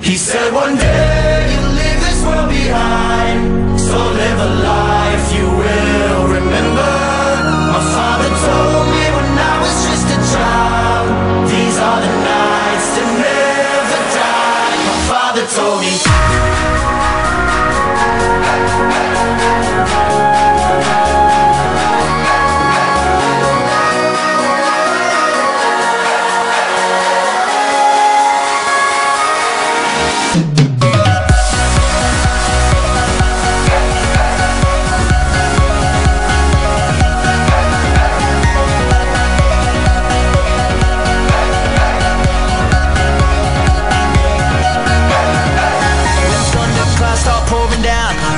He said one day you'll leave this world behind, so live a life you will remember. My father told me when I was just a child, these are the nights that never die. My father told me.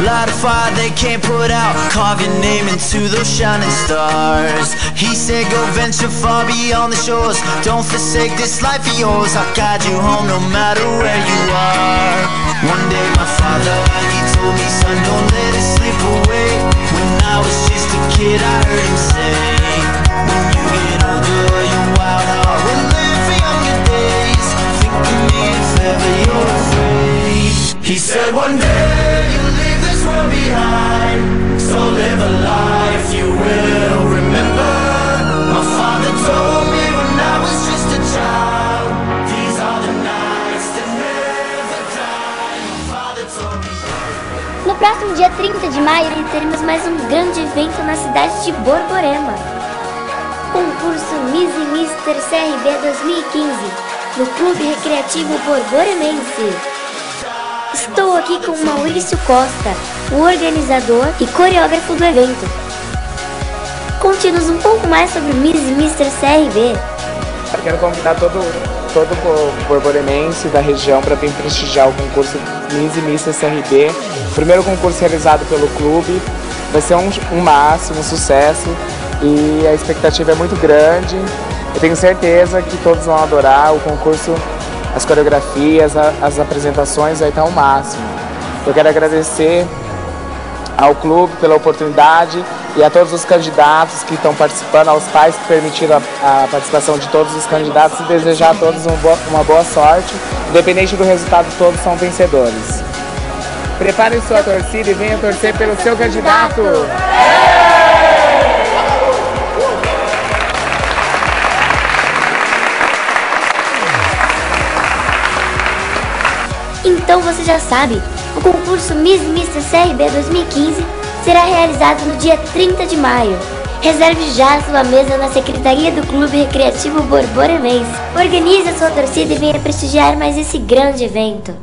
Light a fire they can't put out, carve your name into those shining stars. He said go venture far beyond the shores, don't forsake this life of yours. I'll guide you home no matter where you are. One day my father, he told me, son, don't let it slip away. When I was just a kid I heard him say, when you get older your wild heart will live for younger days. Think of me if ever you're afraid. He said one day you'll leave this world behind, so live a life you will remember. My father told me when I was just a child, these are the nights that never die. My father told me. No próximo dia 30 de maio teremos mais um grande evento na cidade de Borborema. Concurso Miss e Mister CRB 2015 no Clube Recreativo Borboremense. Estou aqui com Maurício Costa, o organizador e coreógrafo do evento. Conte-nos um pouco mais sobre o Miss e Mister CRB. Eu quero convidar todo o borboremense da região para vir prestigiar o concurso Miss e Mister CRB. O primeiro concurso realizado pelo clube. Vai ser um máximo, um sucesso e a expectativa é muito grande. Eu tenho certeza que todos vão adorar o concurso. As coreografias, as apresentações vai estar ao máximo. Eu quero agradecer ao clube pela oportunidade e a todos os candidatos que estão participando, aos pais que permitiram a participação de todos os candidatos e desejar a todos uma boa sorte. Independente do resultado, todos são vencedores. Prepare sua torcida e venha torcer pelo seu candidato! Então você já sabe, o concurso Miss e Mister CRB 2015 será realizado no dia 30 de maio. Reserve já sua mesa na Secretaria do Clube Recreativo Borboremense. Organize a sua torcida e venha prestigiar mais esse grande evento.